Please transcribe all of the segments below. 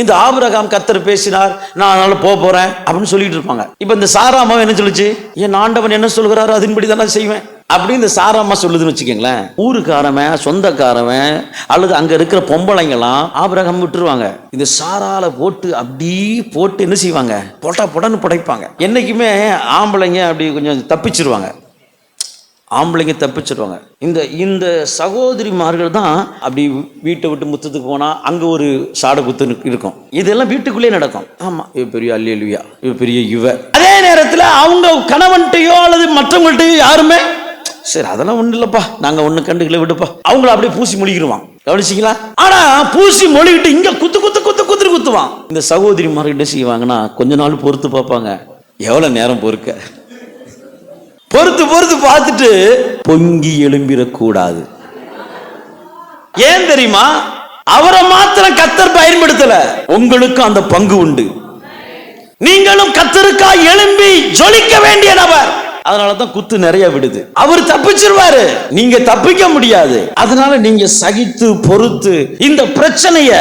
இந்த ஆபிரகாம் கர்த்தர் பேசினார், நான் அதனால போறேன் அப்படின்னு சொல்லிட்டு இருப்பாங்க. இப்ப இந்த சாராமா என்ன சொல்லுச்சு, என் ஆண்டவன் என்ன சொல்கிறாரோ அதன்படி தான் நான் செய்வேன் அப்படின்னு இந்த சாராமா சொல்லுதுன்னு வச்சுக்கோங்களேன். ஊருக்காரவன், சொந்தக்காரவன் அல்லது அங்க இருக்கிற பொம்பளைங்கெல்லாம் ஆபிரகாம் விட்டுருவாங்க. இந்த சாரால போட்டு அப்படி போட்டு என்ன செய்வாங்க, போட்டா போடன்னு புடைப்பாங்க. என்னைக்குமே ஆம்பளைங்க அப்படி கொஞ்சம் தப்பிச்சிருவாங்க, ஆம்பளைங்க தப்பிச்சிருவாங்க. இந்த இந்த சகோதரிமார்கள் தான் அப்படி வீட்டை விட்டு முத்தத்துக்கு போனா அங்க ஒரு சாடை குத்து இருக்கும். இதெல்லாம் வீட்டுக்குள்ளே நடக்கும். ஆமா, இவ பெரிய அல்லேலூயா, இவ பெரிய இவ. அதே நேரத்தில் அவங்க கணவன்கிட்டயோ அல்லது மற்றவங்கள்ட்டையோ யாருமே சரி அதெல்லாம் ஒண்ணு இல்லப்பா, நாங்க ஒண்ணு கண்டுக்கல விடுப்பா, அவங்கள அப்படியே பூசி மொழிகிடுவான். கவனிச்சிங்களா? ஆனா பூசி மொழிகிட்டு இங்க குத்து குத்து குத்து குத்து குத்துவான். இந்த சகோதரிமார்கள் என்ன செய்வாங்கன்னா கொஞ்ச நாள் பொறுத்து பார்ப்பாங்க. எவ்வளவு நேரம் பொறுக்க, பொறுத்து பொறுத்து பார்த்துட்டு பொங்கி எழும்பிடக்கூடாது. ஏன் தெரியுமா? அவரை மாத்திரம் கர்த்தர் பயன்படுத்தல, உங்களுக்கு அந்த பங்கு உண்டு. நீங்களும் கர்த்தருக்காய் எழும்பி ஜொலிக்க வேண்டிய நபர். அதனாலதான் குத்து நிறைய விடுது. அவர் தப்பிச்சிருவாரு, நீங்க தப்பிக்க முடியாது. அதனால நீங்க சகித்து பொறுத்து இந்த பிரச்சனைய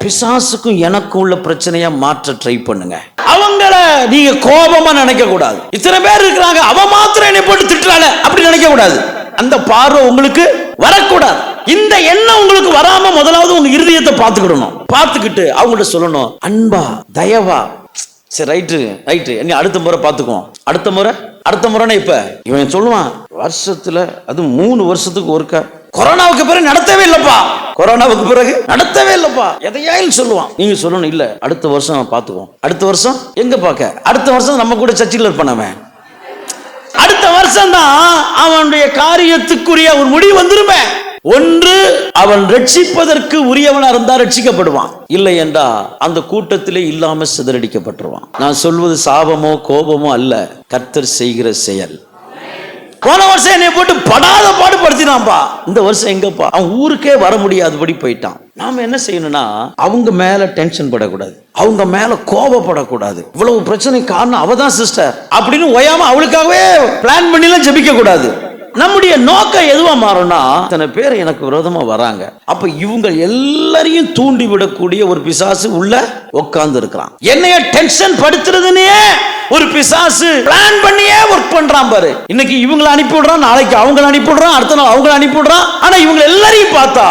பிசாசுக்கும் எனக்கும் உள்ள பிரச்சனையா மாற்ற ட்ரை பண்ணுங்க. அவங்கள நீங்க கோபமா நினைக்க கூடாது. இத்தனை பேர் இருக்கிறாங்க, அவ மாத்திரம் என்னை போட்டு திட்டுறாங்க அப்படி நினைக்க கூடாது. அந்த பார்வை உங்களுக்கு வரக்கூடாது. இந்த எண்ணம் உங்களுக்கு வராம முதலாவது உங்க இருதயத்தை பார்த்துக்கிடணும். பார்த்துக்கிட்டு அவங்கள்ட்ட சொல்லணும், அன்பா தயவா, சரி ரைட்டு ரைட்டு, நீ அடுத்த முறை பார்த்துக்குவோம், அடுத்த முறைன்னா இப்ப இவன் சொல்லுவான் வருஷத்துல அது 3 வருஷத்துக்கு ஒருக்க. கொரோனாவுக்கு பிறகு நடத்தவே இல்லப்பா, கொரோனாவுக்கு பிறகு நடத்தவே இல்லப்பா, எதையாயில் சொல்லுவான். நீங்க சொல்லணும், இல்ல அடுத்த வருஷம் பார்த்துக்குவோம். அடுத்த வருஷம் எங்க பார்க்க, அடுத்த வருஷம் நம்ம கூட சர்ச்சில் இருப்பானவன். அடுத்த வருஷம் தான் அவனுடைய காரியத்துக்குரிய ஒரு முடிவு வந்துருமே. ஒன்று அவன் ரட்சிப்பதற்கு உரியவனா இருந்தா ரட்சிக்கப்படுவான், இல்லை என்றா அந்த கூட்டத்திலே இல்லாம சிதறடிக்கப்பட்டுருவான். நான் சொல்வது சாபமோ கோபமோ அல்ல, கர்த்தர் செய்கிற செயல். போன வருஷம் என்னை போட்டு படாத பாடு படுத்தினான்பா, இந்த வருஷம் எங்கப்பா, அவன் ஊருக்கே வர முடியாதபடி போயிட்டான். நாம என்ன செய்யணும்னா அவங்க மேல டென்ஷன் படக்கூடாது, அவங்க மேல கோபப்படக்கூடாது. இவ்வளவு பிரச்சனை காரணம் அவதான் சிஸ்டர் அப்படின்னு ஓயாம அவளுக்காகவே பிளான் பண்ணிலாம் ஜெபிக்க கூடாது. நம்முடைய நோக்கம் எதுவா மாறும்னா, இத்தனை பேர் எனக்கு விரோதமா வராங்க, அப்ப இவங்க எல்லாரையும் தூண்டி விடக்கூடிய ஒரு பிசாசு உள்ள உட்கார்ந்து இருக்கிறான். என்னைய டென்ஷன் படுத்துறதுன்னே ஒரு பிசாசு பிளான் பண்ணியே ஒர்க் பண்றான் பாரு. இன்னைக்கு இவங்களை அனுப்பி விடுறான், நாளைக்கு அவங்களை அனுப்பி விடுறான், அடுத்த நாள் அவங்களை அனுப்பி விடுறான். ஆனா இவங்க எல்லாரையும் பார்த்தா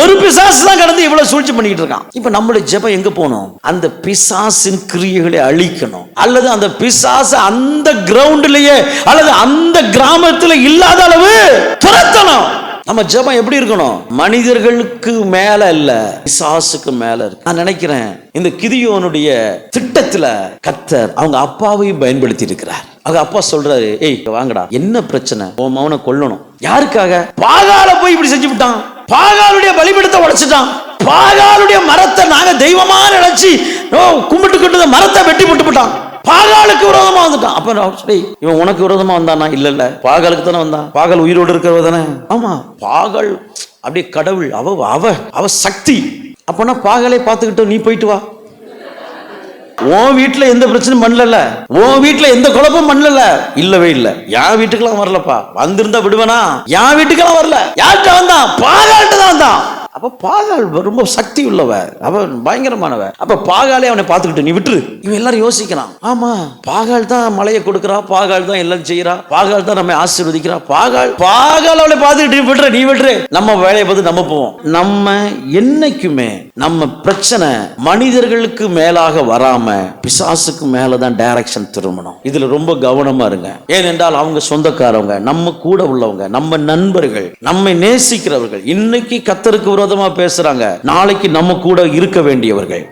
ஒரு பிசாசு தான் கடந்து இவ்வளவு சூழ்ச்சி பண்ணிட்டு இருக்கான். இப்ப நம்மளுடைய ஜெபம் எங்க போகணும்? அந்த பிசாசின் கிரியைகளை அழிக்கணும், அல்லது அந்த பிசாசு அந்த கிரவுண்ட்லயே அல்லது அந்த கிராமத்துல இல்லாத அளவு துரத்தணும். நம்ம ஜெபம் எப்படி இருக்கணும்? மனிதர்களுக்கு மேல இல்ல, பிசாசுக்கு மேல இருக்கு. நான் நினைக்கிறேன் இந்த கிதியோனுடைய திட்டத்துல கர்த்தர் அவங்க அப்பாவையும் பயன்படுத்தி இருக்கிறார். அவங்க அப்பா சொல்றாரு, ஏய் வாங்கடா, என்ன பிரச்சனை, உன் மகனை கொல்லணும். யாருக்காக? பாகால போய் இப்படி செஞ்சு விட்டான், பாகாலுடைய பலிபீடத்தை உடைச்சிட்டான், பாகாலுடைய மரத்தை நாங்க தெய்வமா நினைச்சு கும்பிட்டு மரத்தை வெட்டி போட்டு விட்டான், பாகாலுக்கு விரோதமா வந்துட்டான். அப்ப இவன் உனக்கு விரோதமா வந்தானா? இல்ல பாகாலுக்கு தானே வந்தான். பாகால் உயிரோடு இருக்கிறவ தானே. ஆமா, பாகால் அப்படியே கடவுள், அவ சக்தி. அப்பனா பாகாலே பார்த்துக்கிட்டு நீ போயிட்டு வா, உன் வீட்டுல எந்த பிரச்சனையும் பண்ணல, உன் வீட்டுல எந்த குழப்பம் பண்ணல, இல்லவே இல்ல. என் வீட்டுக்கெல்லாம் வரலப்பா, வந்திருந்தா விடுவனா? என் வீட்டுக்கெல்லாம் வரல. யார்கிட்ட வந்தான்? பாகால்கிட்ட தான் வந்தான். அப்ப பாகால் ரொம்ப சக்தி உள்ளவ, அவன் பயங்கரமானவ. அப்ப பாகாலே அவனை பார்த்துக்கிட்டு நீ விட்டுரு. இவன் எல்லாரும் யோசிக்கிறான், ஆமா பாகால் தான் மலையை கொடுக்கிறா, பாகால் தான் எல்லாம் செய்யறா, பாகால் தான் நம்ம ஆசீர்வதிக்கிறா, பாகால் அவளை பார்த்துக்கிட்டு நீ விட்டுரு, நம்ம வேலையை பார்த்து நம்ம போவோம். நம்ம என்னைக்குமே நம்ம பிரச்சனை மனிதர்களுக்கு மேலாக வராம பிசாசுக்கு மேலதான் டைரக்ஷன் திரும்பணும். இதுல ரொம்ப கவனமா இருங்க. ஏனென்றால் அவங்க சொந்தக்காரவங்க, நம்ம கூட உள்ளவங்க, நம்ம நண்பர்கள், நம்மை நேசிக்கிறவர்கள். இன்னைக்கு கர்த்தருக்கு விரோதமா பேசுறாங்க, நாளைக்கு நம்ம கூட இருக்க வேண்டியவர்கள்.